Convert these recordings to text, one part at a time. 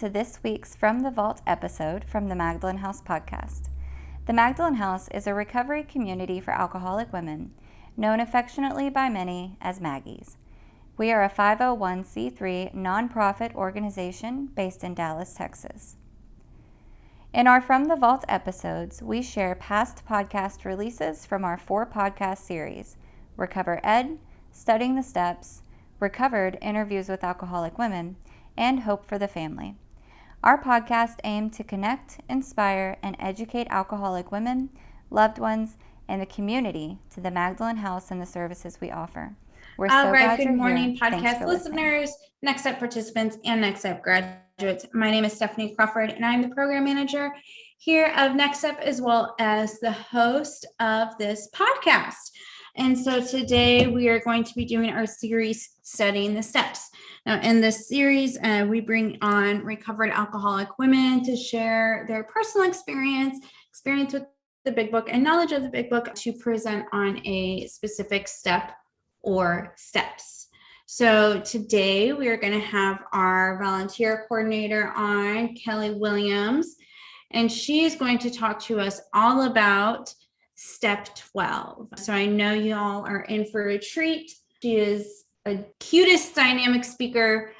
to this week's From the Vault episode from the Magdalen House podcast. The Magdalen House is a recovery community for alcoholic women, known affectionately by many as Maggies. We are a 501c3 nonprofit organization based in Dallas, Texas. In our From the Vault episodes, we share past podcast releases from our 4 podcast series: Recover Ed, Studying the Steps, Recovered Interviews with Alcoholic Women, and Hope for the Family. Our podcast aim to connect, inspire, and educate alcoholic women, loved ones, and the community to the Magdalen House and the services we offer. We're so glad good you're morning, here. podcast listeners, Next Step participants, and Next Step graduates. My name is Stephanie Crawford, and I'm the program manager here of Next Step, as well as the host of this podcast. And so today we are going to be doing our series, Studying the Steps. Now, in this series, we bring on recovered alcoholic women to share their personal experience with the Big Book, and knowledge of the Big Book to present on a specific step or steps. So today we are going to have our volunteer coordinator on, Kelly Williams, and she is going to talk to us all about Step 12. So I know you all are in for a treat. She is a cutest dynamic speaker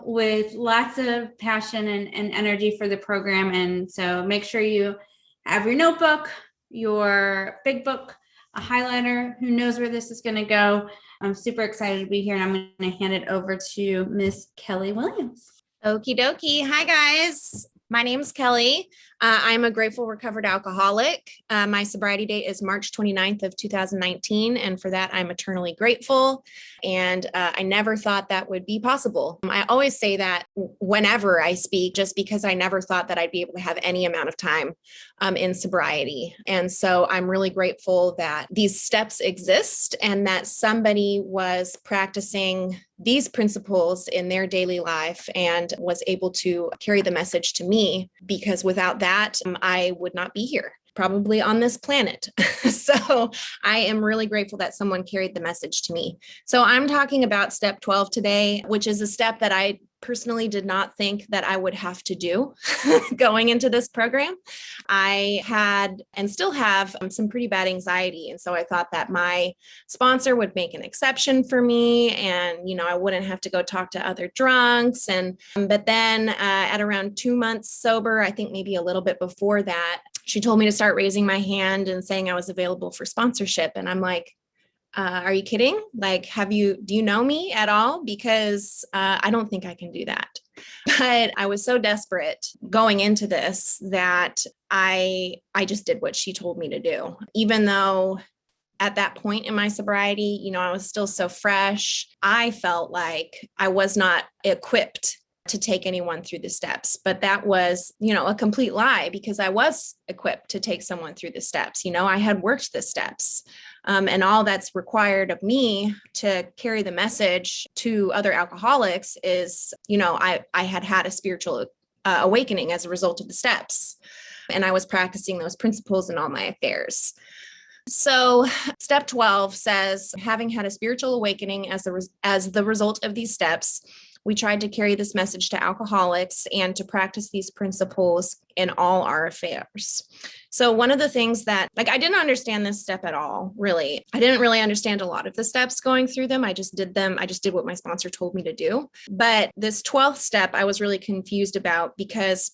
with lots of passion and energy for the program. And so make sure you have your notebook, your Big Book, a highlighter. Who knows where this is going to go? I'm super excited to be here, and I'm going to hand it over to Miss Kelly Williams. Okie dokie. Hi, guys. My name's Kelly. I'm a grateful recovered alcoholic. My sobriety date is March 29th of 2019. And for that, I'm eternally grateful. And I never thought that would be possible. I always say that whenever I speak, just because I never thought that I'd be able to have any amount of time in sobriety. And so I'm really grateful that these steps exist and that somebody was practicing these principles in their daily life and was able to carry the message to me, because without that, I would not be here, probably on this planet. So I am really grateful that someone carried the message to me. So I'm talking about step 12 today, which is a step that I personally did not think that I would have to do going into this program. I had and still have some pretty bad anxiety. And so I thought that my sponsor would make an exception for me, and, I wouldn't have to go talk to other drunks. But then at around 2 months sober, I think maybe a little bit before that, she told me to start raising my hand and saying I was available for sponsorship. And I'm like, are you kidding? Like, do you know me at all? Because I don't think I can do that. But I was so desperate going into this that I just did what she told me to do, even though at that point in my sobriety, I was still so fresh. I felt like I was not equipped to take anyone through the steps. But that was, a complete lie, because I was equipped to take someone through the steps. I had worked the steps. And all that's required of me to carry the message to other alcoholics is, I had a spiritual awakening as a result of the steps. And I was practicing those principles in all my affairs. So step 12 says, having had a spiritual awakening as the result of these steps, we tried to carry this message to alcoholics and to practice these principles in all our affairs. So one of the things that, I didn't understand this step at all, really. I didn't really understand a lot of the steps going through them. I just did them. I just did what my sponsor told me to do. But this 12th step, I was really confused about, because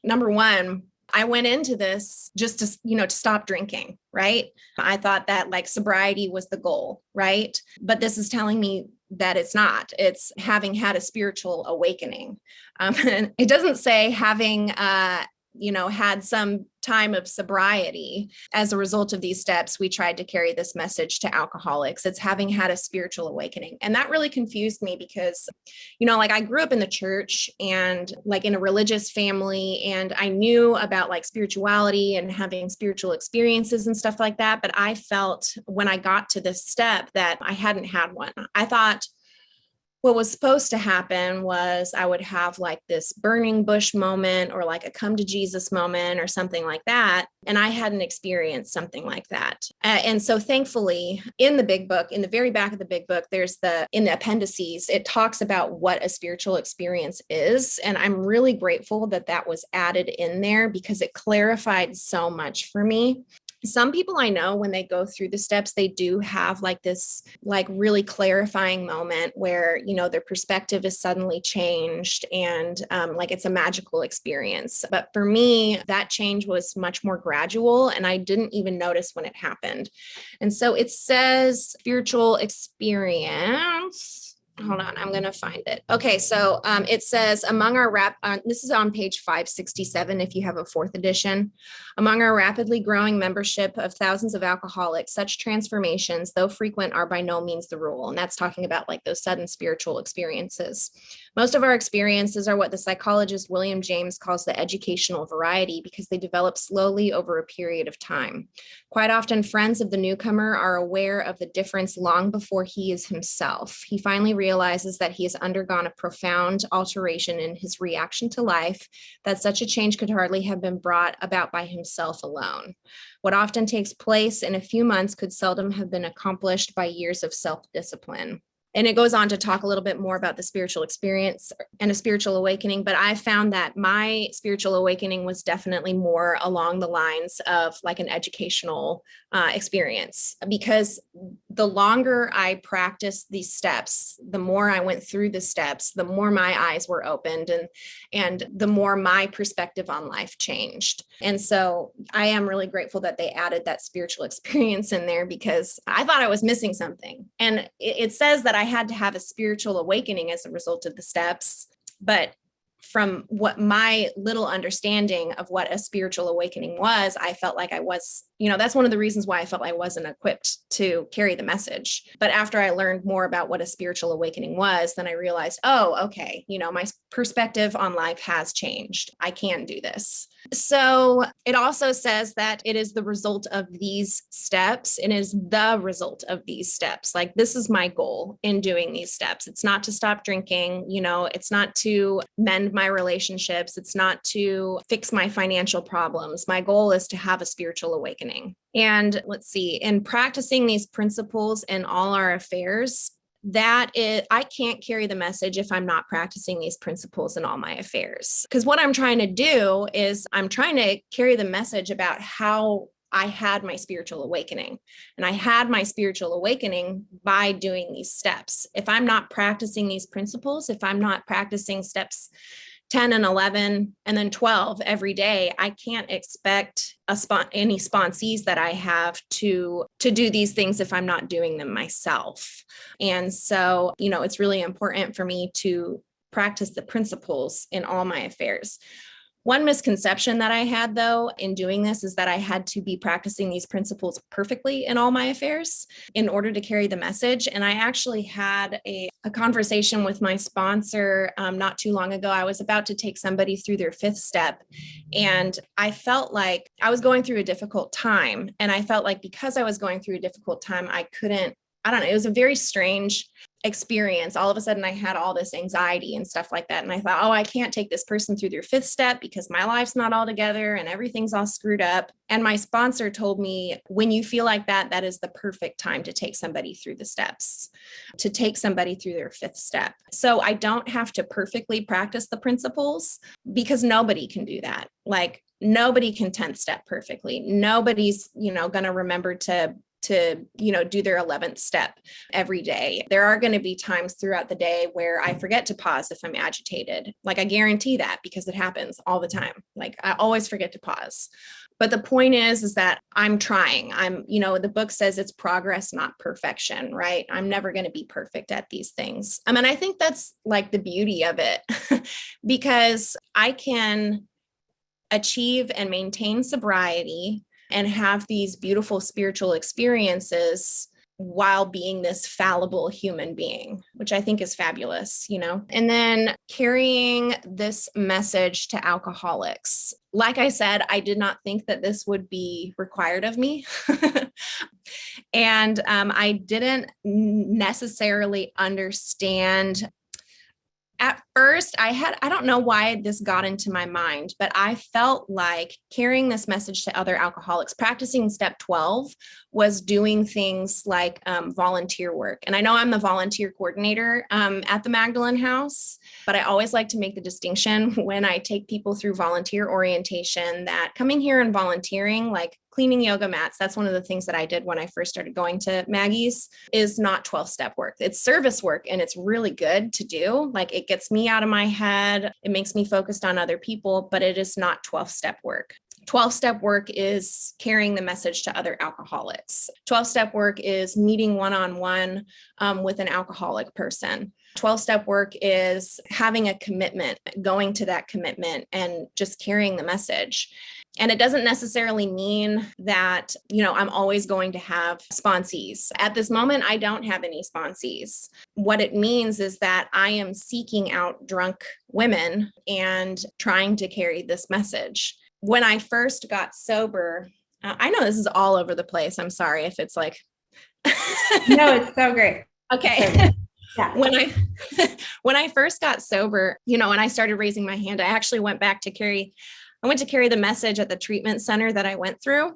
number one, I went into this just to, to stop drinking, right? I thought that sobriety was the goal, right? But this is telling me that it's not. It's having had a spiritual awakening. And it doesn't say having, had some time of sobriety as a result of these steps. We tried to carry this message to alcoholics. It's having had a spiritual awakening. And that really confused me because, I grew up in the church and in a religious family, and I knew about spirituality and having spiritual experiences and stuff like that. But I felt when I got to this step that I hadn't had one. I thought what was supposed to happen was I would have like this burning bush moment or like a come to Jesus moment or something like that. And I hadn't experienced something like that. And so thankfully in the big book, in the very back of the big book, in the appendices, it talks about what a spiritual experience is. And I'm really grateful that that was added in there because it clarified so much for me. Some people I know, when they go through the steps, they do have like this, like really clarifying moment where, their perspective is suddenly changed and like it's a magical experience. But for me, that change was much more gradual and I didn't even notice when it happened. And so it says spiritual experience. Hold on, I'm going to find it. Okay, so it says among our this is on page 567 if you have a 4th edition. Among our rapidly growing membership of thousands of alcoholics, such transformations, though frequent, are by no means the rule. And that's talking about like those sudden spiritual experiences. Most of our experiences are what the psychologist William James calls the educational variety because they develop slowly over a period of time. Quite often, friends of the newcomer are aware of the difference long before he is himself. He finally realizes that he has undergone a profound alteration in his reaction to life, that such a change could hardly have been brought about by himself alone. What often takes place in a few months could seldom have been accomplished by years of self-discipline. And it goes on to talk a little bit more about the spiritual experience and a spiritual awakening. But I found that my spiritual awakening was definitely more along the lines of like an educational experience, because the longer I practiced these steps, the more I went through the steps, the more my eyes were opened and the more my perspective on life changed. And so I am really grateful that they added that spiritual experience in there because I thought I was missing something. And it says that I had to have a spiritual awakening as a result of the steps, but from what my little understanding of what a spiritual awakening was, I felt like I was, that's one of the reasons why I felt I wasn't equipped to carry the message. But after I learned more about what a spiritual awakening was, then I realized, oh, okay, my perspective on life has changed. I can do this. So it also says that it is the result of these steps. It is the result of these steps. Like, this is my goal in doing these steps. It's not to stop drinking, it's not to mend my relationships. It's not to fix my financial problems. My goal is to have a spiritual awakening. And let's see, in practicing these principles in all our affairs, I can't carry the message if I'm not practicing these principles in all my affairs. Because what I'm trying to do is I'm trying to carry the message about how I had my spiritual awakening. And I had my spiritual awakening by doing these steps. If I'm not practicing these principles, if I'm not practicing steps 10 and 11 and then 12 every day, I can't expect any sponsees that I have to do these things if I'm not doing them myself. And so, it's really important for me to practice the principles in all my affairs. One misconception that I had, though, in doing this is that I had to be practicing these principles perfectly in all my affairs in order to carry the message. And I actually had a conversation with my sponsor not too long ago. I was about to take somebody through their 5th step, and I felt like I was going through a difficult time. And I felt like because I was going through a difficult time, I don't know, it was a very strange experience. All of a sudden I had all this anxiety and stuff like that. And I thought, I can't take this person through their 5th step because my life's not all together and everything's all screwed up. And my sponsor told me, when you feel like that, that is the perfect time to take somebody through the steps, to take somebody through their 5th step. So I don't have to perfectly practice the principles because nobody can do that. Like, nobody can 10th step perfectly. Nobody's, going to remember to do their 11th step every day. There are going to be times throughout the day where I forget to pause if I'm agitated. Like, I guarantee that because it happens all the time. Like, I always forget to pause. But the point is that I'm trying. The book says it's progress, not perfection, right? I'm never going to be perfect at these things. I think that's like the beauty of it because I can achieve and maintain sobriety and have these beautiful spiritual experiences while being this fallible human being, which I think is fabulous, And then carrying this message to alcoholics. Like I said, I did not think that this would be required of me. And I didn't necessarily understand At first, I don't know why this got into my mind, but I felt like carrying this message to other alcoholics, practicing step 12 was doing things like volunteer work. And I know I'm the volunteer coordinator at the Magdalen House, but I always like to make the distinction when I take people through volunteer orientation that coming here and volunteering, like cleaning yoga mats, that's one of the things that I did when I first started going to Maggie's, is not 12-step work. It's service work, and it's really good to do. Like, it gets me out of my head. It makes me focused on other people, but it is not 12-step work. 12-step work is carrying the message to other alcoholics. 12-step work is meeting one-on-one with an alcoholic person. 12-step work is having a commitment, going to that commitment and just carrying the message. And it doesn't necessarily mean that, I'm always going to have sponsees. At this moment, I don't have any sponsees. What it means is that I am seeking out drunk women and trying to carry this message. When I first got sober, I know this is all over the place. I'm sorry if it's like. No, it's so great. Okay. Yeah. When I first got sober, and I started raising my hand, I actually went to carry the message at the treatment center that I went through,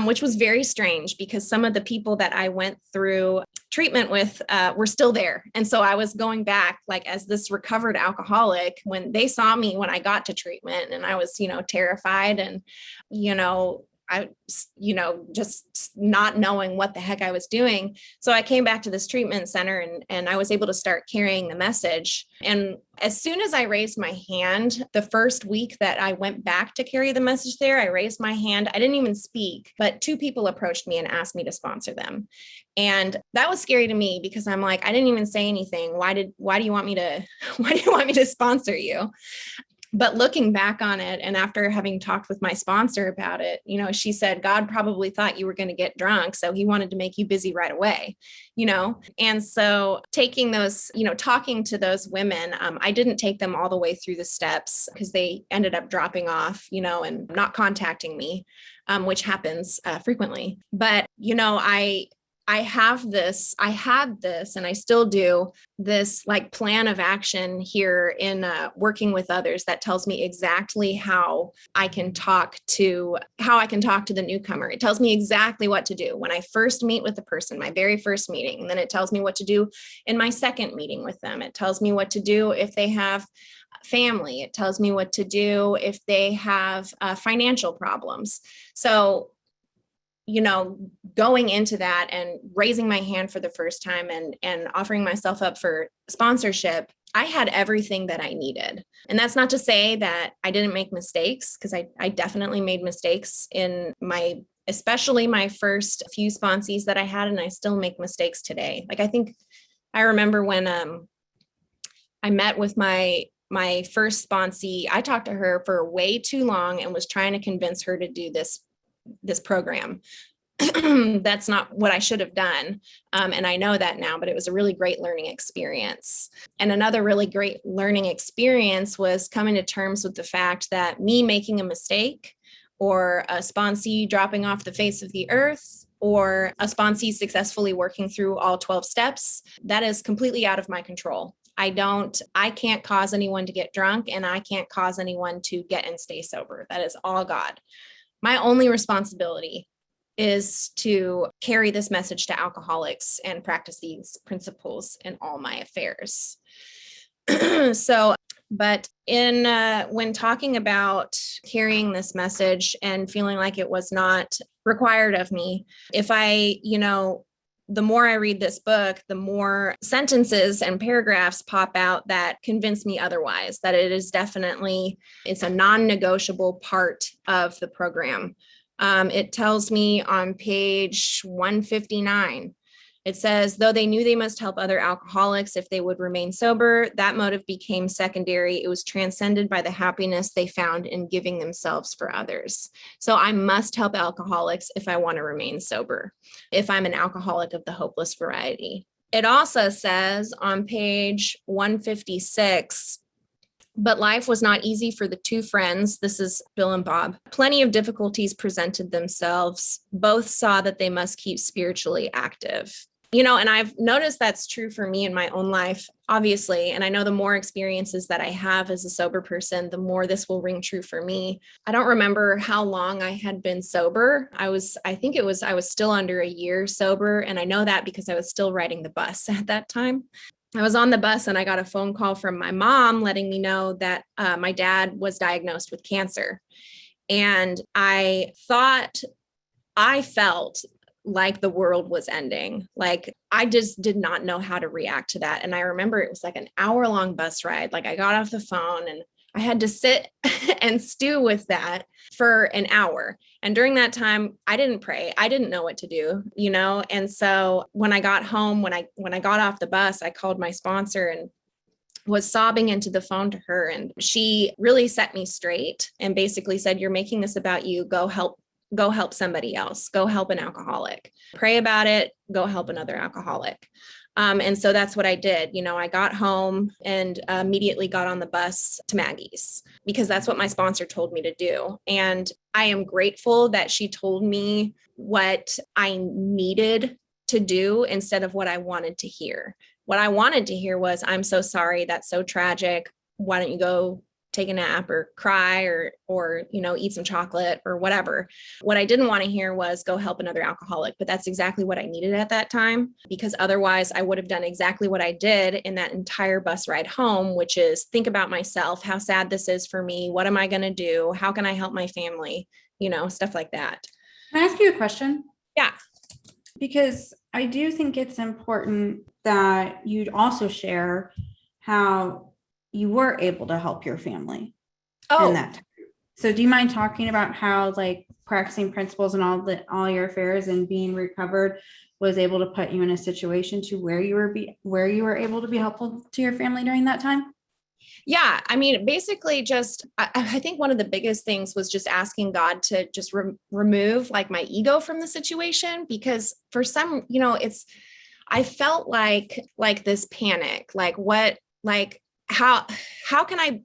which was very strange because some of the people that I went through treatment with were still there. And so I was going back like as this recovered alcoholic when they saw me when I got to treatment, and I was, terrified and, just not knowing what the heck I was doing. So I came back to this treatment center and I was able to start carrying the message. And as soon as I raised my hand, the first week that I went back to carry the message there, I raised my hand. I didn't even speak, but 2 people approached me and asked me to sponsor them. And that was scary to me because I'm like, I didn't even say anything. Why do you want me to sponsor you? But looking back on it, and after having talked with my sponsor about it, she said, God probably thought you were going to get drunk, so he wanted to make you busy right away, And so taking those, talking to those women, I didn't take them all the way through the steps because they ended up dropping off, and not contacting me, which happens frequently. But, I had this, and I still do this like plan of action here in working with others that tells me exactly how I can talk to the newcomer. It tells me exactly what to do when I first meet with the person, my very first meeting. And then it tells me what to do in my second meeting with them. It tells me what to do if they have family. It tells me what to do if they have financial problems. So going into that and raising my hand for the first time and offering myself up for sponsorship, I had everything that I needed. And that's not to say that I didn't make mistakes, because I definitely made mistakes in especially my first few sponsees that I had, and I still make mistakes today. Like, I remember when I met with my first sponsee, I talked to her for way too long and was trying to convince her to do this program. That's not what I should have done. And I know that now, but it was a really great learning experience. And another really great learning experience was coming to terms with the fact that me making a mistake, or a sponsee dropping off the face of the earth, or a sponsee successfully working through all 12 steps, that is completely out of my control. I can't cause anyone to get drunk, and I can't cause anyone to get and stay sober. That is all God. My only responsibility is to carry this message to alcoholics and practice these principles in all my affairs. But when talking about carrying this message and feeling like it was not required of me, the more I read this book, the more sentences and paragraphs pop out that convince me otherwise, that it's a non-negotiable part of the program. It tells me on page 159, it says, though they knew they must help other alcoholics if they would remain sober, that motive became secondary. It was transcended by the happiness they found in giving themselves for others. So I must help alcoholics if I want to remain sober, if I'm an alcoholic of the hopeless variety. It also says on page 156, but life was not easy for the 2 friends. This is Bill and Bob. Plenty of difficulties presented themselves. Both saw that they must keep spiritually active. And I've noticed that's true for me in my own life, obviously. And I know the more experiences that I have as a sober person, the more this will ring true for me. I don't remember how long I had been sober. I was still under a year sober. And I know that because I was still riding the bus at that time. I was on the bus and I got a phone call from my mom letting me know that my dad was diagnosed with cancer. And I felt like the world was ending. Like I just did not know how to react to that. And I remember it was like an hour-long bus ride. Like I got off the phone and I had to sit and stew with that for an hour. And during that time, I didn't pray. I didn't know what to do, And so when I got home, when I got off the bus, I called my sponsor and was sobbing into the phone to her. And she really set me straight and basically said, "You're making this about you. Go help somebody else. Go help an alcoholic. Pray about it. Go help another alcoholic." And so that's what I did. I got home and immediately got on the bus to Maggie's because that's what my sponsor told me to do. And I am grateful that she told me what I needed to do instead of what I wanted to hear. What I wanted to hear was, "I'm so sorry. That's so tragic. Why don't you go take a nap or cry or eat some chocolate or whatever." What I didn't want to hear was, "Go help another alcoholic." But that's exactly what I needed at that time, because otherwise I would have done exactly what I did in that entire bus ride home, which is think about myself, how sad this is for me. What am I going to do? How can I help my family? Stuff like that. Can I ask you a question? Yeah. Because I do think it's important that you'd also share how you were able to help your family in that time. So do you mind talking about how like practicing principles and all your affairs and being recovered was able to put you in a situation to where you were able to be helpful to your family during that time? Yeah. I mean, basically just, I think one of the biggest things was just asking God to just remove like my ego from the situation, because for some, I felt like this panic, how can I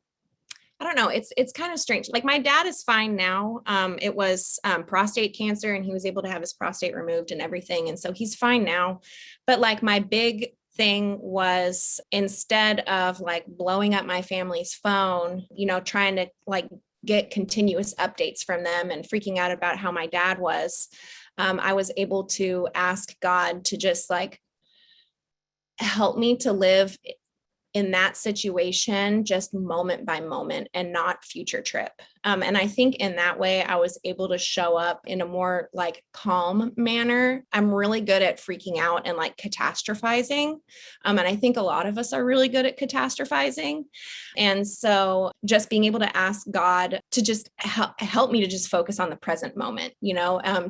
don't know. It's kind of strange. Like my dad is fine now. It was prostate cancer and he was able to have his prostate removed and everything. And so he's fine now. But like my big thing was, instead of like blowing up my family's phone, trying to like get continuous updates from them and freaking out about how my dad was, I was able to ask God to just like help me to live in that situation, just moment by moment and not future trip. And I think in that way, I was able to show up in a more like calm manner. I'm really good at freaking out and like catastrophizing. And I think a lot of us are really good at catastrophizing. And so just being able to ask God to just help me to just focus on the present moment,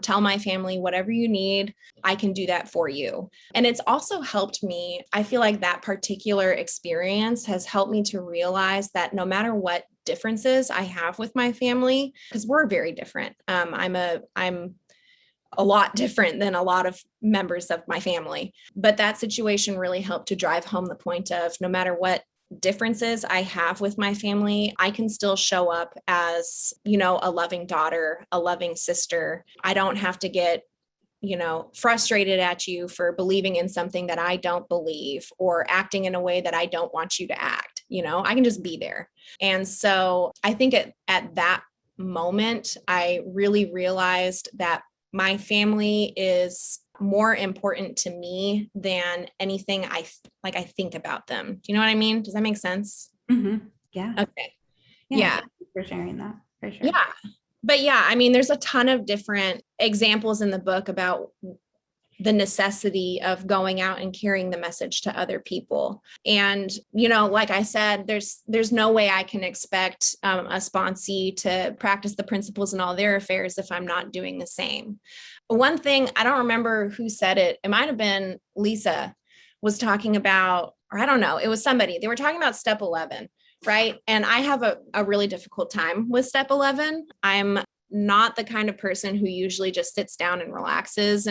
tell my family, whatever you need, I can do that for you. And it's also helped me. I feel like that particular experience has helped me to realize that no matter what differences I have with my family, because we're very different. I'm a lot different than a lot of members of my family, but that situation really helped to drive home the point of no matter what differences I have with my family, I can still show up as, a loving daughter, a loving sister. I don't have to get frustrated at you for believing in something that I don't believe or acting in a way that I don't want you to act. I can just be there. And so I think at that moment, I really realized that my family is more important to me than anything I think about them. Do you know what I mean? Does that make sense? Mm-hmm. Yeah. Okay. Yeah. Thank you for sharing that. For sure. Yeah. But yeah, I mean, there's a ton of different examples in the book about the necessity of going out and carrying the message to other people. And, like I said, there's no way I can expect a sponsee to practice the principles in all their affairs if I'm not doing the same. One thing, I don't remember who said it. It might've been Lisa was talking about, or I don't know, it was somebody, they were talking about step 11. Right. And I have a really difficult time with step 11. I'm not the kind of person who usually just sits down and relaxes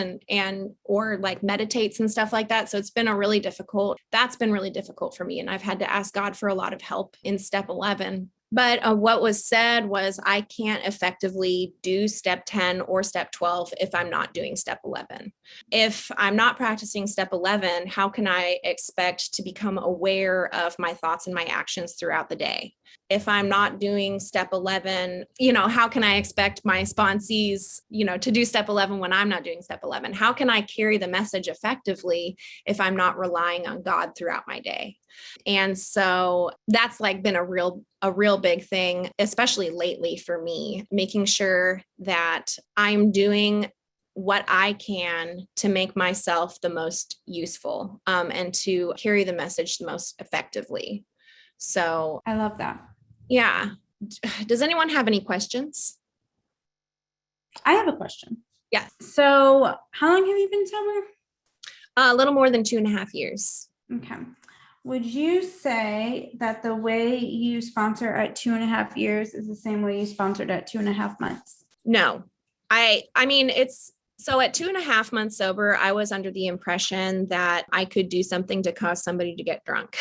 or like meditates and stuff like that. So that's been really difficult for me. And I've had to ask God for a lot of help in step 11. But what was said was I can't effectively do step 10 or step 12 if I'm not doing step 11. If I'm not practicing step 11, how can I expect to become aware of my thoughts and my actions throughout the day? If I'm not doing step 11, how can I expect my sponsees, to do step 11 when I'm not doing step 11? How can I carry the message effectively if I'm not relying on God throughout my day? And so that's like been a real big thing, especially lately for me, making sure that I'm doing what I can to make myself the most useful, and to carry the message the most effectively. So I love that. yeah. Does anyone have any questions? I have a question. Yes. So how long have you been sober? A little more than 2.5 years. Okay. Would you say that the way you sponsor at 2.5 years is the same way you sponsored at 2.5 months? No, I mean, so at 2.5 months sober, I was under the impression that I could do something to cause somebody to get drunk.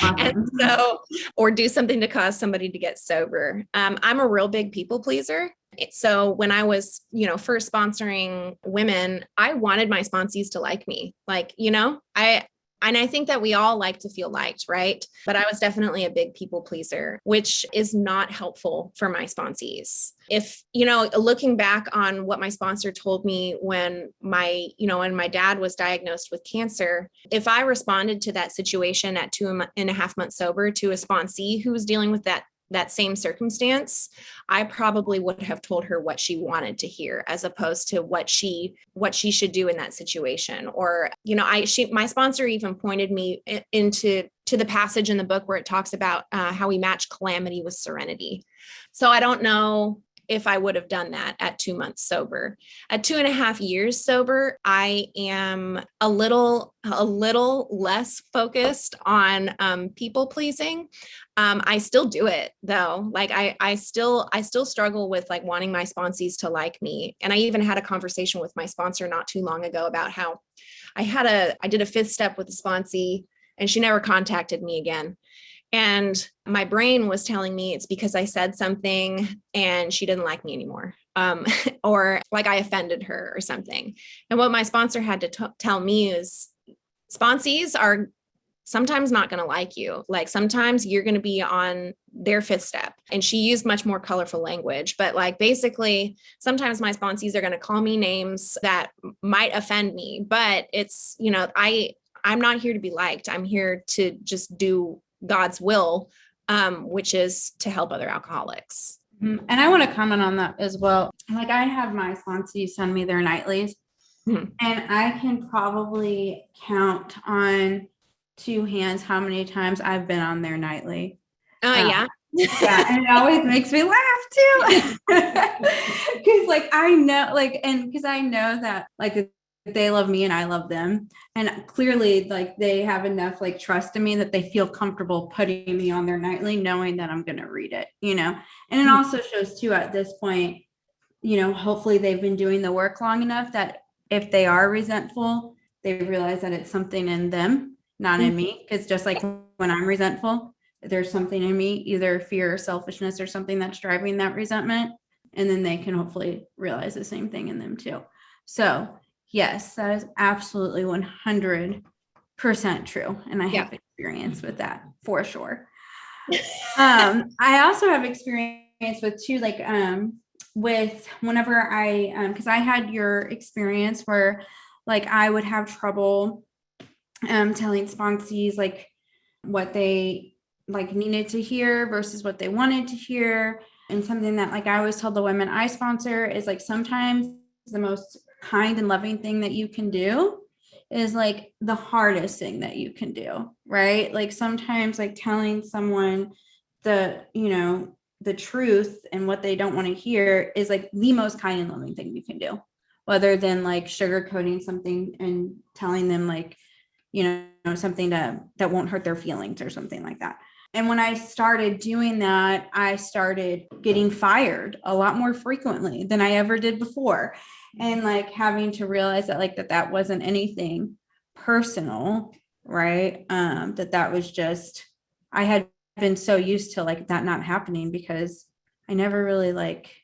And so, or do something to cause somebody to get sober. I'm a real big people pleaser. So when I was, first sponsoring women, I wanted my sponsees to like me. I think that we all like to feel liked, right? But I was definitely a big people pleaser, which is not helpful for my sponsees. If, looking back on what my sponsor told me when my dad was diagnosed with cancer, if I responded to that situation at 2.5 months sober to a sponsee who was dealing with that same circumstance, I probably would have told her what she wanted to hear, as opposed to what she should do in that situation. Or, my sponsor even pointed me to the passage in the book where it talks about how we match calamity with serenity. So I don't know if I would have done that at 2 months sober. At 2.5 years sober, I am a little less focused on people pleasing. I still do it though. Like I still struggle with like wanting my sponsees to like me. And I even had a conversation with my sponsor not too long ago about how I did a 5th step with the sponsee and she never contacted me again. And my brain was telling me it's because I said something and she didn't like me anymore. Or like I offended her or something. And what my sponsor had to tell me is sponsees are sometimes not going to like you. Like sometimes you're going to be on their 5th step. And she used much more colorful language, but like basically sometimes my sponsees are going to call me names that might offend me, but it's, I'm not here to be liked. I'm here to just do God's will, which is to help other alcoholics. And I want to comment on that as well. Like I have my sponsees send me their nightlies, and I can probably count on 2 hands how many times I've been on their nightly. Yeah. Yeah, and it always makes me laugh too. Because like I know, because I know that like they love me and I love them, and clearly like they have enough like trust in me that they feel comfortable putting me on their nightly, knowing that I'm going to read it, and it also shows too at this point, hopefully they've been doing the work long enough that if they are resentful, they realize that it's something in them, not in me. Because just like when I'm resentful, there's something in me, either fear or selfishness or something that's driving that resentment, and then they can hopefully realize the same thing in them too. So yes, that is absolutely 100% true. And I have experience with that for sure. I also have experience with too, like, with whenever because I had your experience where like I would have trouble telling sponsees like what they like needed to hear versus what they wanted to hear. And something that like I always tell the women I sponsor is like sometimes the most kind and loving thing that you can do is like the hardest thing that you can do, right? Like sometimes like telling someone the truth and what they don't want to hear is like the most kind and loving thing you can do, rather than like sugarcoating something and telling them like something that won't hurt their feelings or something like that. And when I started doing that, I started getting fired a lot more frequently than I ever did before. And like having to realize that like that wasn't anything personal, right? That was just, I had been so used to like that not happening because I never really like,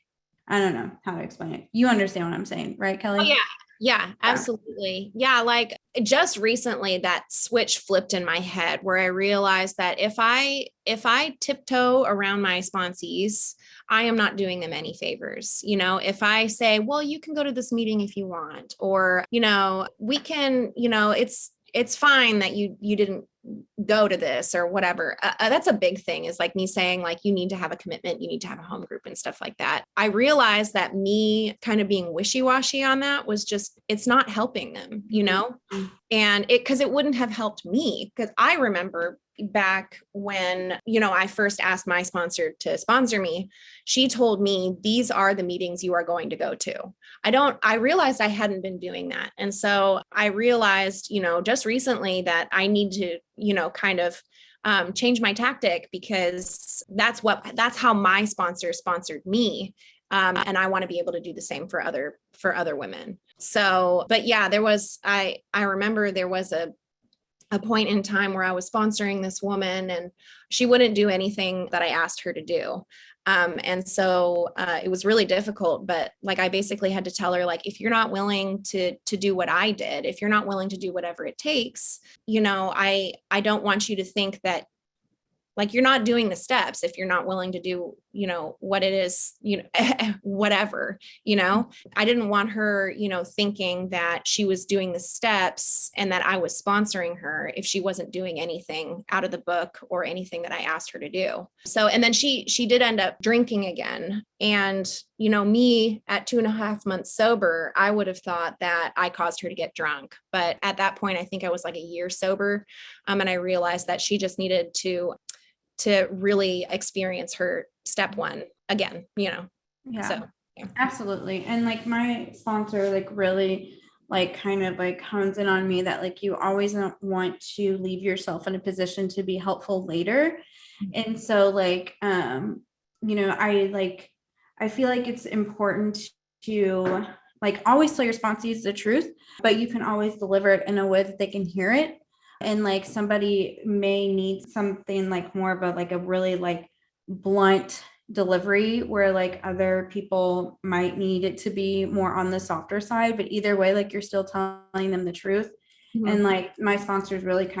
I don't know how to explain it. You understand what I'm saying, right, Kelly? Oh, yeah. Yeah, absolutely. Yeah. Like just recently that switch flipped in my head where I realized that if I tiptoe around my sponsees, I am not doing them any favors. If I say, well, you can go to this meeting if you want, or, we can, it's fine that you didn't go to this or whatever. That's a big thing, is like me saying like, you need to have a commitment, you need to have a home group and stuff like that. I realized that me kind of being wishy-washy on that was just, it's not helping them, and because it wouldn't have helped me, because I remember back when, I first asked my sponsor to sponsor me, she told me, these are the meetings you are going to go to. I realized I hadn't been doing that. And so I realized, just recently that I need to, kind of change my tactic, because that's how my sponsor sponsored me. And I want to be able to do the same for other women. So, but yeah, I remember there was a point in time where I was sponsoring this woman and she wouldn't do anything that I asked her to do. And so it was really difficult, but like, I basically had to tell her, like, if you're not willing to do what I did, if you're not willing to do whatever it takes, I don't want you to think that, like, you're not doing the steps if you're not willing to do, what it is, whatever, I didn't want her, thinking that she was doing the steps and that I was sponsoring her if she wasn't doing anything out of the book or anything that I asked her to do. So, and then she did end up drinking again. And, me at 2.5 months sober, I would have thought that I caused her to get drunk. But at that point, I think I was like a year sober. And I realized that she just needed to really experience her step one again, Yeah, so yeah. Absolutely. And like my sponsor, like really like kind of like hones in on me that like you always want to leave yourself in a position to be helpful later. And so like, I feel like it's important to like always tell your sponsees the truth, but you can always deliver it in a way that they can hear it. And like somebody may need something like more of a really like blunt delivery, where like other people might need it to be more on the softer side, but either way, like you're still telling them the truth. Mm-hmm. And like my sponsor's really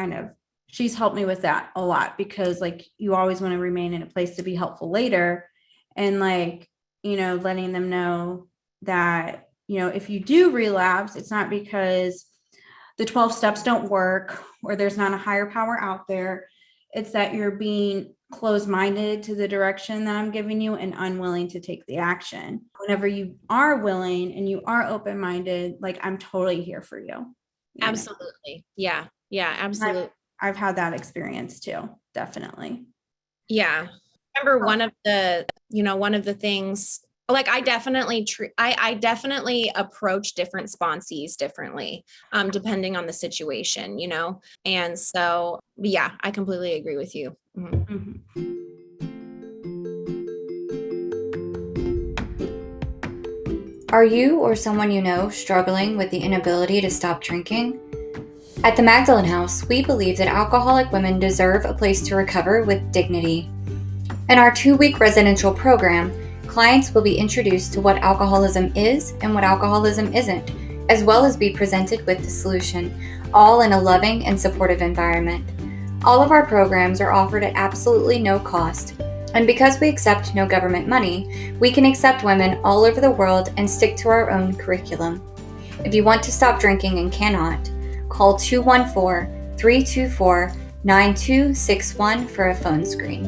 she's helped me with that a lot, because like you always want to remain in a place to be helpful later. And like, letting them know that, if you do relapse, it's not because the 12 steps don't work or there's not a higher power out there. It's that you're being closed-minded to the direction that I'm giving you and unwilling to take the action. Whenever you are willing and you are open-minded, like I'm totally here for you. Absolutely. Yeah. Yeah, absolutely. I've had that experience too. Definitely. Yeah. I remember one of the things, like I definitely approach different sponsees differently, depending on the situation, and so, yeah, I completely agree with you. Mm-hmm. Are you or someone you know struggling with the inability to stop drinking? At the Magdalen House, we believe that alcoholic women deserve a place to recover with dignity. In our 2-week residential program, clients will be introduced to what alcoholism is and what alcoholism isn't, as well as be presented with the solution, all in a loving and supportive environment. All of our programs are offered at absolutely no cost, and because we accept no government money, we can accept women all over the world and stick to our own curriculum. If you want to stop drinking and cannot, call 214-324-9261 for a phone screen.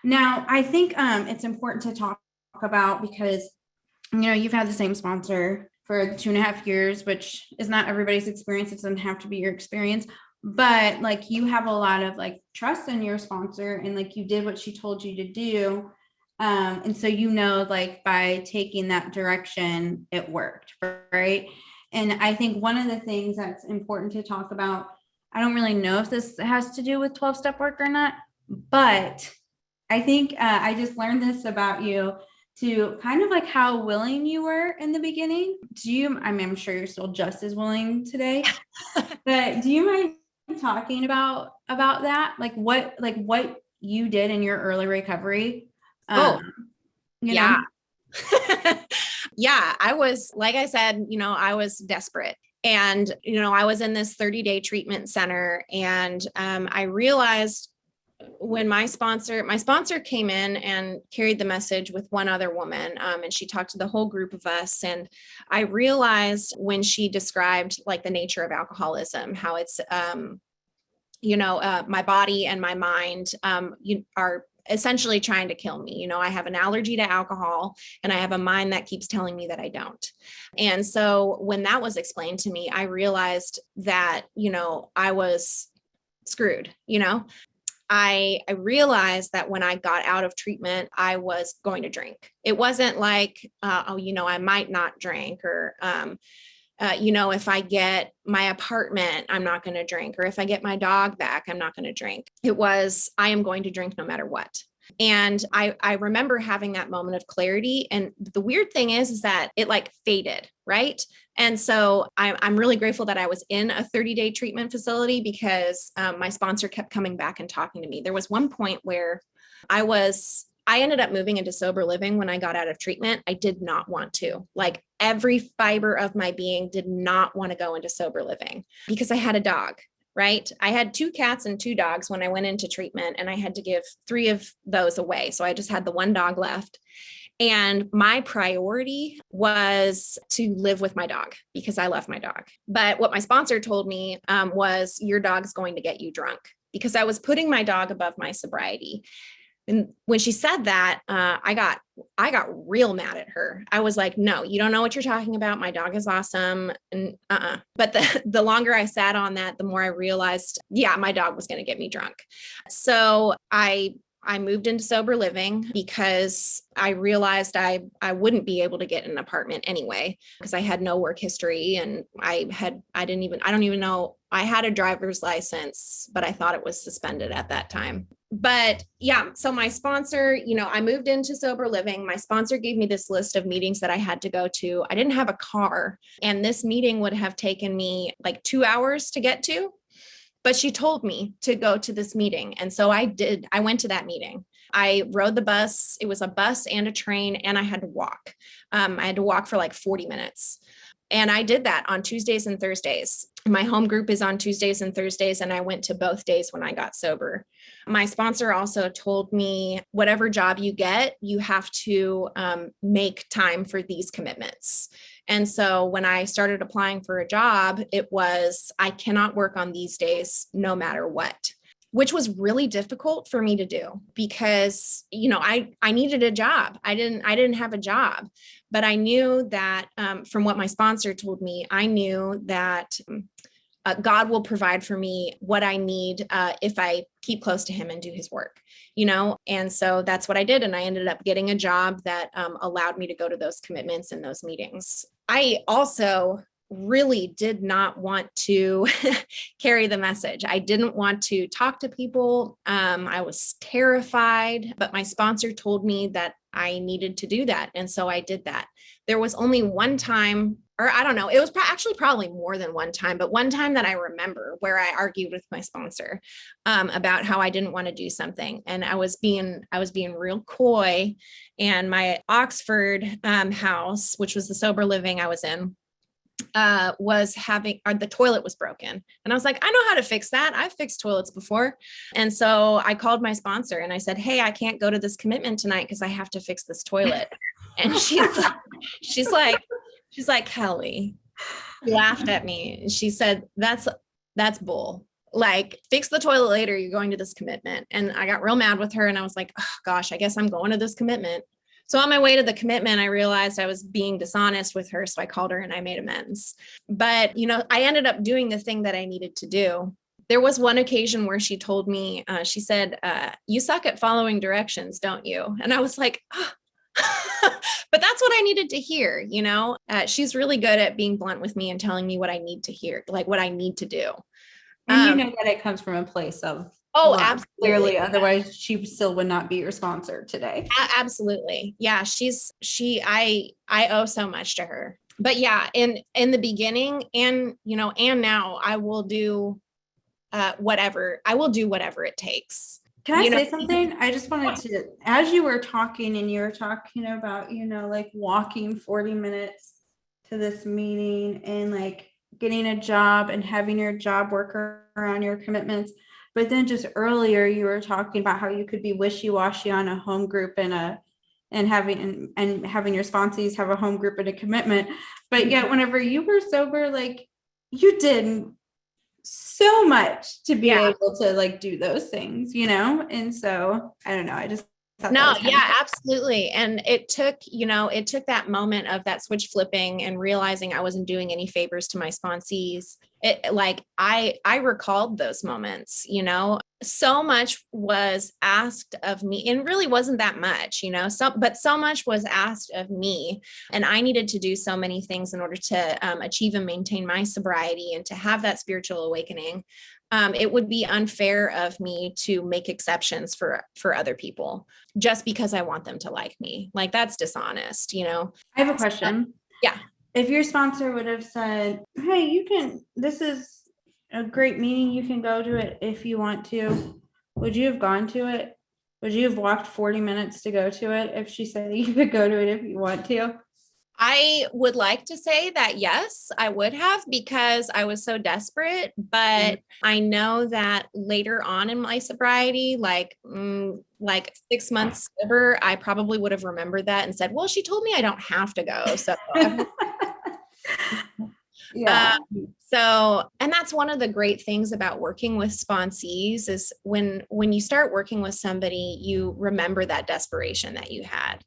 Now, I think it's important to talk about, because, you've had the same sponsor for 2.5 years, which is not everybody's experience. It doesn't have to be your experience, but like you have a lot of like trust in your sponsor, and like you did what she told you to do. And so, like by taking that direction, it worked, right? And I think one of the things that's important to talk about, I don't really know if this has to do with 12-step work or not, but I think I just learned this about you, to kind of like how willing you were in the beginning. I'm sure you're still just as willing today, but do you mind talking about that, like what you did in your early recovery. Oh, You yeah. know? Yeah, I was, like I said, I was desperate. And, I was in this 30-day treatment center, and I realized when my sponsor came in and carried the message with one other woman, and she talked to the whole group of us. And I realized when she described like the nature of alcoholism, how it's, my body and my mind are essentially trying to kill me. I have an allergy to alcohol, and I have a mind that keeps telling me that I don't. And so when that was explained to me, I realized that, I was screwed. I realized that when I got out of treatment, I was going to drink. It wasn't like, I might not drink, or, if I get my apartment, I'm not going to drink. Or if I get my dog back, I'm not going to drink. It was, I am going to drink no matter what. And I remember having that moment of clarity. And the weird thing is that it like faded, right? And so I'm really grateful that I was in a 30-day treatment facility, because my sponsor kept coming back and talking to me. There was one point where I ended up moving into sober living when I got out of treatment. I did not want to. Like, every fiber of my being did not want to go into sober living, because I had a dog, right? I had 2 cats and 2 dogs when I went into treatment, and I had to give 3 of those away. So I just had the 1 dog left. And my priority was to live with my dog, because I love my dog. But what my sponsor told me was, your dog's going to get you drunk, because I was putting my dog above my sobriety. And when she said that, I got real mad at her. I was like, no, you don't know what you're talking about. My dog is awesome. And But the longer I sat on that, the more I realized, yeah, my dog was going to get me drunk. So I moved into sober living, because I realized I wouldn't be able to get an apartment anyway, because I had no work history, and I don't even know, I had a driver's license, but I thought it was suspended at that time. But yeah, so my sponsor, I moved into sober living. My sponsor gave me this list of meetings that I had to go to. I didn't have a car, and this meeting would have taken me like 2 hours to get to. But she told me to go to this meeting. And so I did. I went to that meeting. I rode the bus. It was a bus and a train, and I had to walk. I had to walk for like 40 minutes. And I did that on Tuesdays and Thursdays. My home group is on Tuesdays and Thursdays, and I went to both days when I got sober. My sponsor also told me, whatever job you get, you have to make time for these commitments. And so when I started applying for a job, it was, I cannot work on these days no matter what, which was really difficult for me to do, because, I needed a job. I didn't have a job, but I knew that from what my sponsor told me, I knew that God will provide for me what I need if I keep close to him and do his work, and so that's what I did. And I ended up getting a job that allowed me to go to those commitments and those meetings. I also really did not want to carry the message. I didn't want to talk to people. I was terrified, but my sponsor told me that I needed to do that. And so I did that. There was only one time, or I don't know, it was actually probably more than one time, but one time that I remember where I argued with my sponsor about how I didn't want to do something. And I was being real coy. And my Oxford house, which was the sober living I was in, was having, the toilet was broken. And I was like, I know how to fix that. I've fixed toilets before. And so I called my sponsor and I said, hey, I can't go to this commitment tonight because I have to fix this toilet. And she's like, Kelly, she laughed at me. And she said, that's bull. Like, fix the toilet later. You're going to this commitment. And I got real mad with her. And I was like, oh, gosh, I guess I'm going to this commitment. So on my way to the commitment, I realized I was being dishonest with her. So I called her and I made amends. But, I ended up doing the thing that I needed to do. There was one occasion where she told me, she said, you suck at following directions, don't you? And I was like, oh. But that's what I needed to hear. She's really good at being blunt with me and telling me what I need to hear, like what I need to do. And that it comes from a place of, oh, absolutely. Clearly, otherwise she still would not be your sponsor today. Absolutely. Yeah. I owe so much to her. But yeah, in the beginning and now I will do whatever. I will do whatever it takes. Can I You know? say something? I just wanted to, as you were talking and you were talking about, like walking 40 minutes to this meeting and like getting a job and having your job work around your commitments. But then just earlier you were talking about how you could be wishy-washy on a home group and having your sponsees have a home group and a commitment. But yet whenever you were sober, like you did so much to be able to like do those things, and so I don't know, I just thought No, yeah, absolutely. And it took that moment of that switch flipping and realizing I wasn't doing any favors to my sponsees. I recalled those moments, so much was asked of me, and really wasn't that much, but so much was asked of me, and I needed to do so many things in order to achieve and maintain my sobriety and to have that spiritual awakening. It would be unfair of me to make exceptions for other people just because I want them to like me. Like, that's dishonest, I have a question. Yeah. If your sponsor would have said, hey, this is a great meeting, you can go to it if you want to, would you have gone to it? Would you have walked 40 minutes to go to it if she said you could go to it if you want to? I would like to say that yes, I would have, because I was so desperate, but I know that later on in my sobriety, like 6 months sober, I probably would have remembered that and said, well, she told me I don't have to go. So yeah. And that's one of the great things about working with sponsees is when you start working with somebody, you remember that desperation that you had,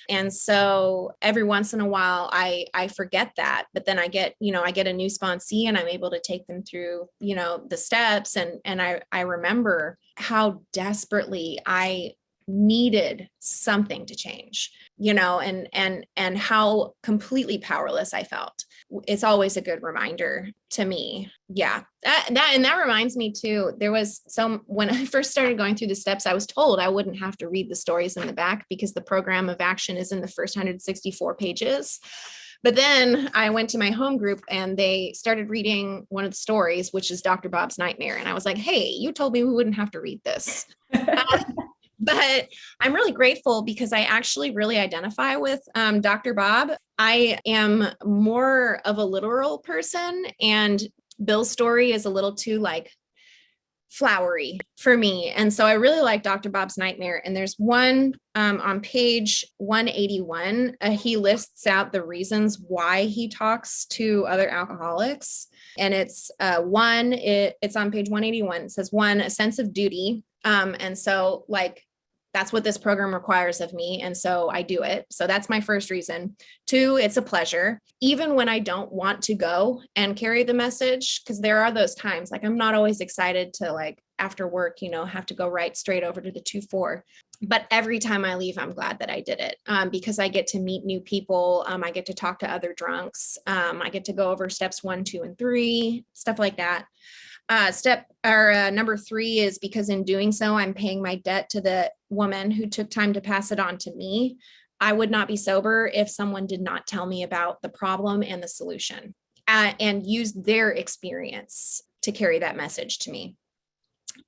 and so every once in a while I forget that, but then I get a new sponsee and I'm able to take them through, the steps, and I remember how desperately I needed something to change, and how completely powerless I felt. It's always a good reminder to me. Yeah. That reminds me too, when I first started going through the steps, I was told I wouldn't have to read the stories in the back because the program of action is in the first 164 pages. But then I went to my home group and they started reading one of the stories, which is Dr. Bob's Nightmare. And I was like, hey, you told me we wouldn't have to read this. But I'm really grateful because I actually really identify with Dr. Bob. I am more of a literal person, and Bill's story is a little too like flowery for me. And so I really like Dr. Bob's Nightmare. And there's one on page 181. He lists out the reasons why he talks to other alcoholics. And it's it's on page 181. It says, 1, a sense of duty. And so like, that's what this program requires of me. And so I do it. So that's my first reason. 2, it's a pleasure. Even when I don't want to go and carry the message, because there are those times, like I'm not always excited to like after work, have to go right straight over to the 2-4. But every time I leave, I'm glad that I did it because I get to meet new people. I get to talk to other drunks. I get to go over steps 1, 2, and 3, stuff like that. Number 3 is because in doing so, I'm paying my debt to the woman who took time to pass it on to me. I would not be sober if someone did not tell me about the problem and the solution and use their experience to carry that message to me.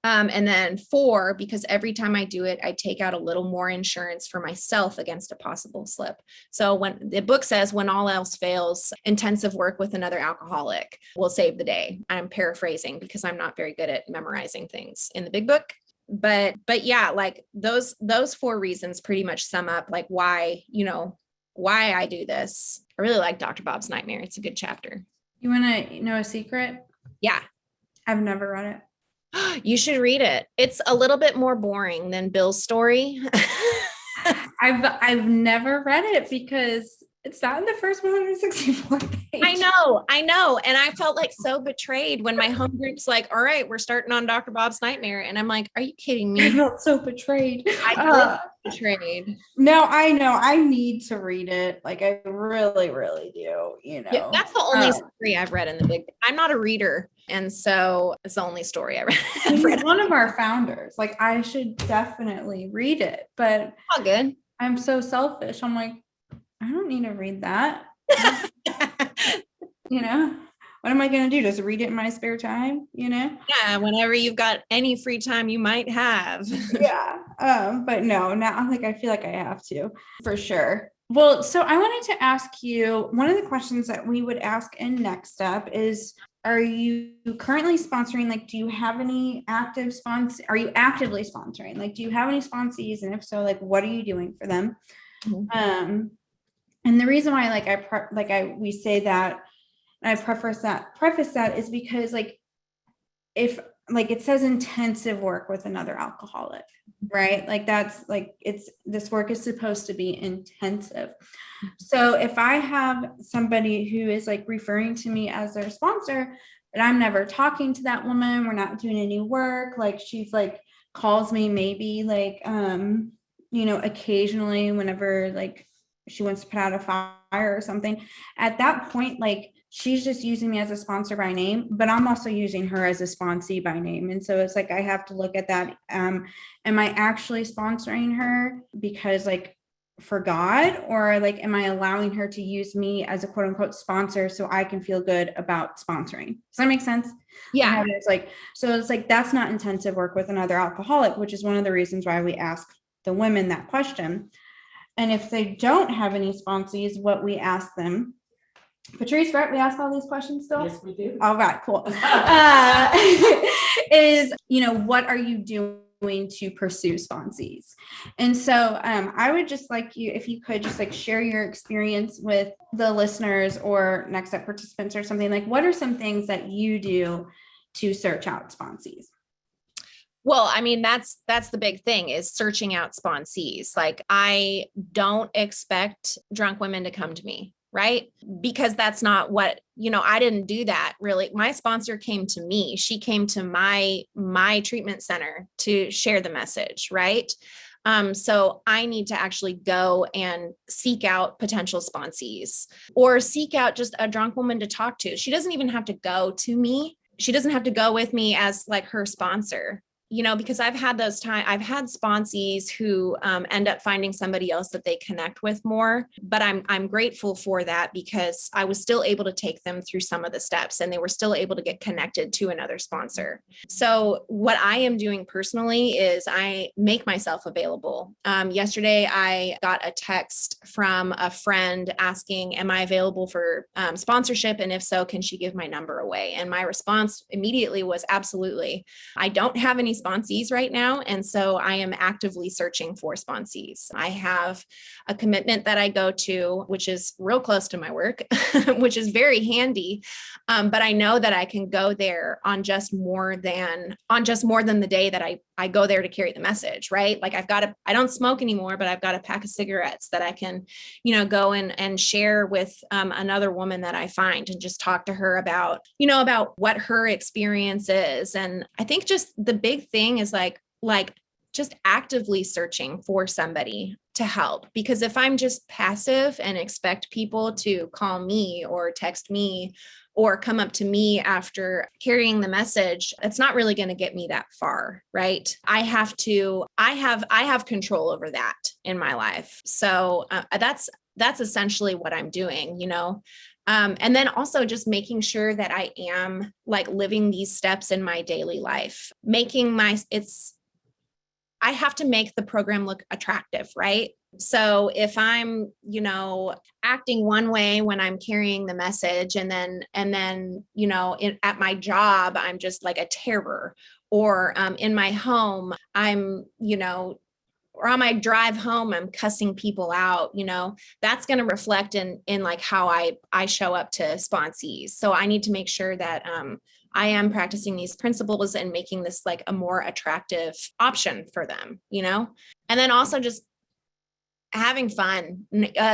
And then 4, because every time I do it, I take out a little more insurance for myself against a possible slip. So when the book says, when all else fails, intensive work with another alcoholic will save the day. I'm paraphrasing because I'm not very good at memorizing things in the big book. But yeah, like those 4 reasons pretty much sum up like why I do this. I really like Dr. Bob's Nightmare. It's a good chapter. You want to know a secret? Yeah. I've never read it. You should read it. It's a little bit more boring than Bill's story. I've never read it because it's not in the first 164 pages. I know. And I felt like so betrayed when my home group's like, all right, we're starting on Dr. Bob's Nightmare. And I'm like, are you kidding me? I felt so betrayed. I felt betrayed. No, I know. I need to read it. Like I really, really do, Yeah, that's the only story I've read in the big. I'm not a reader. And so it's the only story I read. He's one of our founders. Like I should definitely read it, but all good. I'm so selfish. I'm like, I don't need to read that. what am I going to do? Just read it in my spare time, Yeah, whenever you've got any free time you might have. Yeah. But no, now like I feel like I have to for sure. Well, so I wanted to ask you, one of the questions that we would ask in Next Step is, are you currently sponsoring? Like, do you have any active sponsors? Are you actively sponsoring? Like, do you have any sponsees? And if so, like, what are you doing for them? Mhm. And the reason why, we say that, and I preface that is because like, if like it says intensive work with another alcoholic, right? Like that's like, this work is supposed to be intensive. So if I have somebody who is like referring to me as their sponsor, but I'm never talking to that woman, we're not doing any work, like she's like calls me maybe like occasionally whenever like she wants to put out a fire or something, at that point, like she's just using me as a sponsor by name, but I'm also using her as a sponsee by name. And so it's like, I have to look at that. Am I actually sponsoring her because like for God, or like, am I allowing her to use me as a quote unquote sponsor so I can feel good about sponsoring? Does that make sense? Yeah. It's like, so it's like, that's not intensive work with another alcoholic, which is one of the reasons why we ask the women that question. And if they don't have any sponsees, what we ask them, Patrice, right? We ask all these questions still? Yes, we do. All right, cool. Is, what are you doing to pursue sponsees? And so I would just like you, if you could just like share your experience with the listeners or Next Step participants or something, like what are some things that you do to search out sponsees? Well, I mean, that's the big thing, is searching out sponsees. Like, I don't expect drunk women to come to me, right? Because that's not what, I didn't do that really. My sponsor came to me. She came to my treatment center to share the message, right? So I need to actually go and seek out potential sponsees, or seek out just a drunk woman to talk to. She doesn't even have to go to me. She doesn't have to go with me as like her sponsor. Because I've had sponsees who end up finding somebody else that they connect with more, but I'm grateful for that, because I was still able to take them through some of the steps and they were still able to get connected to another sponsor. So what I am doing personally is I make myself available. Yesterday, I got a text from a friend asking, am I available for sponsorship? And if so, can she give my number away? And my response immediately was absolutely. I don't have any sponsees right now. And so I am actively searching for sponsees. I have a commitment that I go to, which is real close to my work, which is very handy. But I know that I can go there on just more than the day that I go there to carry the message, right? Like I don't smoke anymore, but I've got a pack of cigarettes that I can, go and share with another woman that I find, and just talk to her about what her experience is. And I think just the big thing is like just actively searching for somebody to help. Because if I'm just passive and expect people to call me or text me or come up to me after carrying the message, it's not really going to get me that far, right? I have control over that in my life. So that's essentially what I'm doing, and then also just making sure that I am like living these steps in my daily life, I have to make the program look attractive, right? So if I'm, acting one way when I'm carrying the message, and then, at my job, I'm just like a terror, or in my home, I'm, or on my drive home, I'm cussing people out, that's going to reflect in like how I show up to sponsees. So I need to make sure that, I am practicing these principles and making this like a more attractive option for them, and then also just having fun,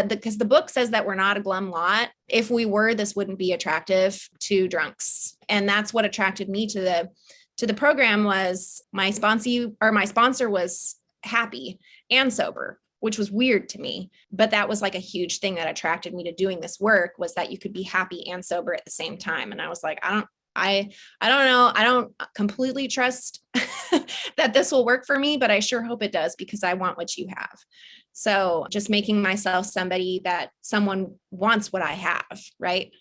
because the book says that we're not a glum lot. If we were, this wouldn't be attractive to drunks. And that's what attracted me to the program, was my sponsor was happy and sober, which was weird to me. But that was like a huge thing that attracted me to doing this work, was that you could be happy and sober at the same time. And I was like, I don't know. I don't completely trust that this will work for me, but I sure hope it does, because I want what you have. So just making myself somebody that someone wants what I have. Right.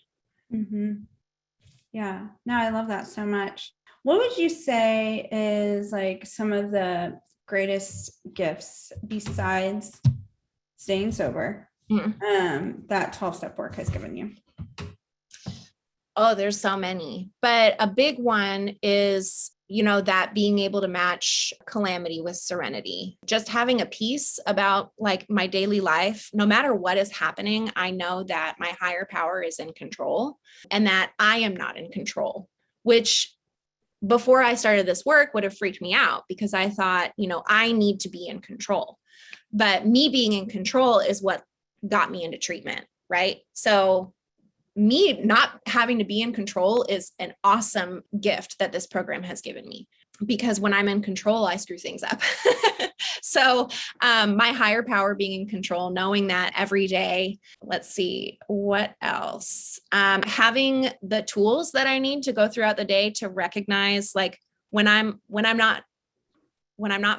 Mm-hmm. Yeah. No, I love that so much. What would you say is like some of the greatest gifts besides staying sober that 12-step work has given you? Oh, there's so many, but a big one is, that being able to match calamity with serenity, just having a peace about like my daily life. No matter what is happening, I know that my higher power is in control and that I am not in control, which before I started this work would have freaked me out because I thought, I need to be in control. But me being in control is what got me into treatment, right? So me not having to be in control is an awesome gift that this program has given me, because when I'm in control, I screw things up. So my higher power being in control, knowing that every day. Let's see, what else? Having the tools that I need to go throughout the day to recognize like when I'm not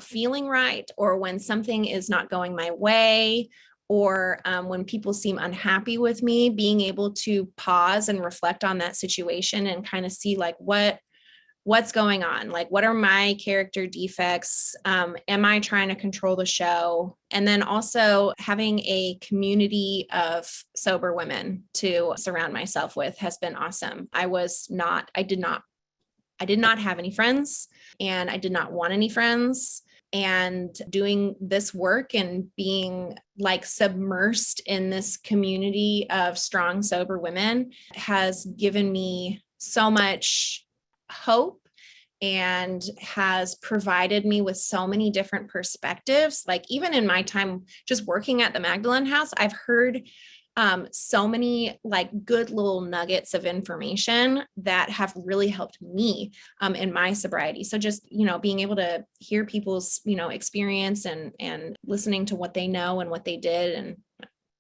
feeling right, or when something is not going my way, or when people seem unhappy with me, being able to pause and reflect on that situation and kind of see like what's going on, like what are my character defects, am I trying to control the show? And then also having a community of sober women to surround myself with has been awesome. I did not have any friends, and I did not want any friends. And doing this work and being like submersed in this community of strong, sober women has given me so much hope and has provided me with so many different perspectives. Like even in my time just working at the Magdalen House, I've heard so many like good little nuggets of information that have really helped me in my sobriety. So just, being able to hear people's, experience and listening to what they know and what they did. And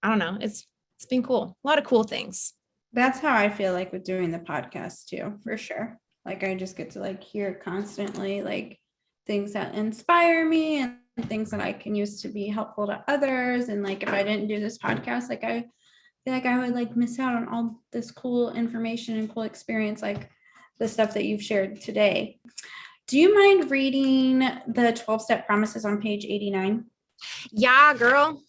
I don't know, it's been cool. A lot of cool things. That's how I feel like with doing the podcast too, for sure. Like I just get to like hear constantly like things that inspire me and things that I can use to be helpful to others. And like if I didn't do this podcast, like I feel like I would like miss out on all this cool information and cool experience, like the stuff that you've shared today. Do you mind reading the 12-step promises on page 89? Yeah, girl.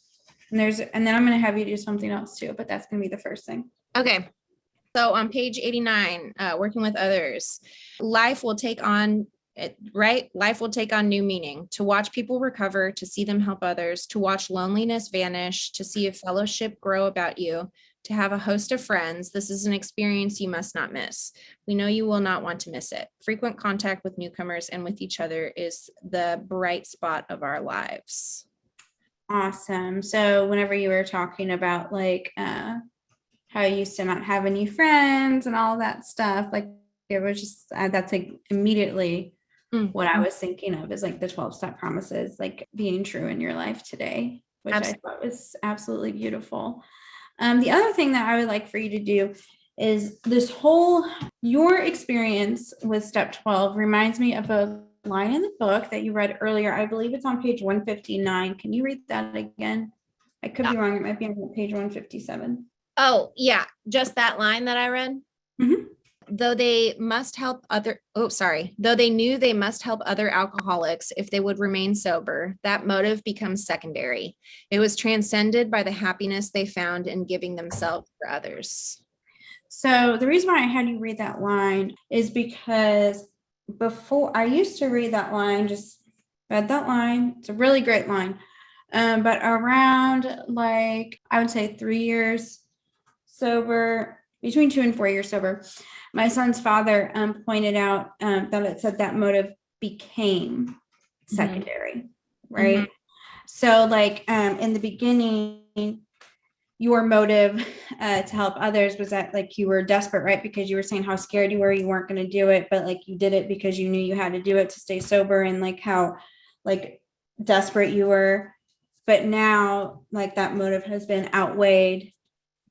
And then I'm going to have you do something else too, but that's going to be the first thing. Okay. So on page 89, working with others, life will take on new meaning, to watch people recover, to see them help others, to watch loneliness vanish, to see a fellowship grow about you, to have a host of friends. This is an experience you must not miss. We know you will not want to miss it. Frequent contact with newcomers and with each other is the bright spot of our lives. Awesome. So whenever you were talking about like how you used to not have any friends and all that stuff, like it was just that's like immediately what I was thinking of is like the 12-step promises, like being true in your life today, which Absolutely. I thought was absolutely beautiful. The other thing that I would like for you to do is your experience with step 12 reminds me of a line in the book that you read earlier. I believe it's on page 159. Can you read that again? I could be wrong. It might be on page 157. Oh, yeah. Just that line that I read. Mm-hmm. Though they knew they must help other alcoholics if they would remain sober, that motive becomes secondary. It was transcended by the happiness they found in giving themselves for others. So the reason why I had you read that line is because before I used to read that line, just read that line. It's a really great line. But around like, I would say 3 years sober, between 2 and 4 years sober, my son's father pointed out that it said that motive became secondary, right? Mm-hmm. So like in the beginning, your motive to help others was that like you were desperate, right? Because you were saying how scared you were, you weren't going to do it, but like you did it because you knew you had to do it to stay sober, and like how like desperate you were. But now like that motive has been outweighed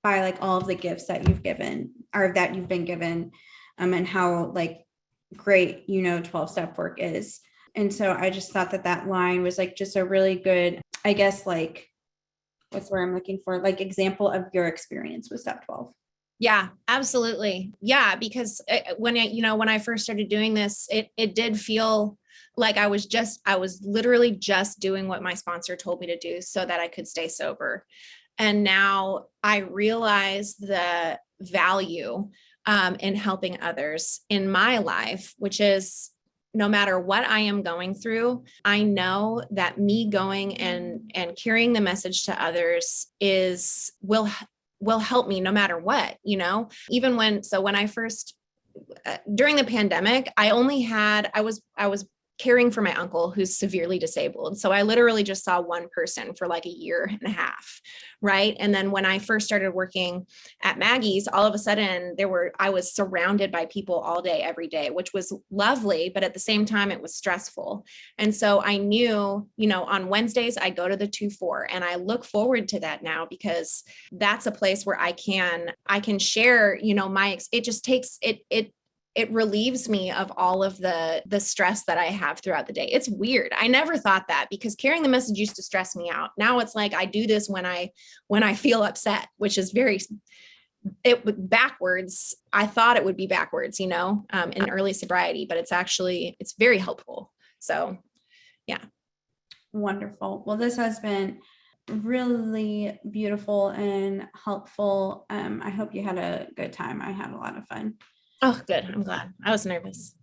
by like all of the gifts that you've given or that you've been given, and how like great, 12-step work is. And so I just thought that line was like just a really good, I guess, like, what's where I'm looking for, like example of your experience with step 12. Yeah, absolutely. Yeah, because when I first started doing this, it did feel like I was literally just doing what my sponsor told me to do so that I could stay sober. And now I realize the value in helping others in my life, which is no matter what I am going through, I know that me going and carrying the message to others will help me no matter what, even when I first, during the pandemic, I was caring for my uncle who's severely disabled. So I literally just saw one person for like a year and a half. Right. And then when I first started working at Maggie's, all of a sudden I was surrounded by people all day, every day, which was lovely. But at the same time, it was stressful. And so I knew, on Wednesdays, I go to the 2-4, and I look forward to that now, because that's a place where I can share, it relieves me of all of the stress that I have throughout the day. It's weird. I never thought that, because carrying the message used to stress me out. Now it's like I do this when I feel upset, which is backwards. I thought it would be backwards, in early sobriety, but it's very helpful. So, yeah. Wonderful. Well, this has been really beautiful and helpful. I hope you had a good time. I had a lot of fun. Oh, good. I'm glad. I was nervous.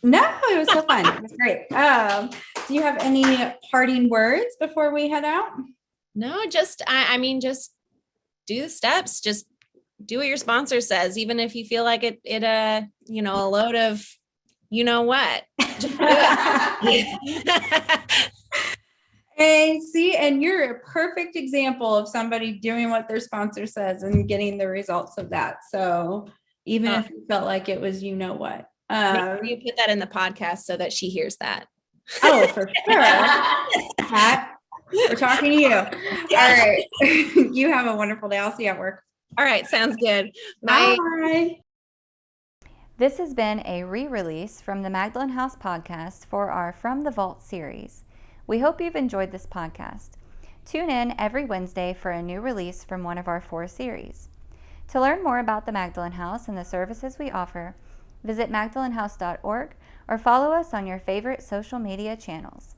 No, it was so fun. It was great. Do you have any parting words before we head out? No, just do the steps. Just do what your sponsor says, even if you feel like a load of, what. Just do it. And you're a perfect example of somebody doing what their sponsor says and getting the results of that. So even if you felt like it was, what. You put that in the podcast so that she hears that. Oh, for sure. Pat, we're talking to you. Yeah. All right. You have a wonderful day. I'll see you at work. All right. Sounds good. Bye. Bye. This has been a re-release from the Magdalen House podcast for our From the Vault series. We hope you've enjoyed this podcast. Tune in every Wednesday for a new release from one of our 4 series. To learn more about the Magdalen House and the services we offer, visit magdalenhouse.org or follow us on your favorite social media channels.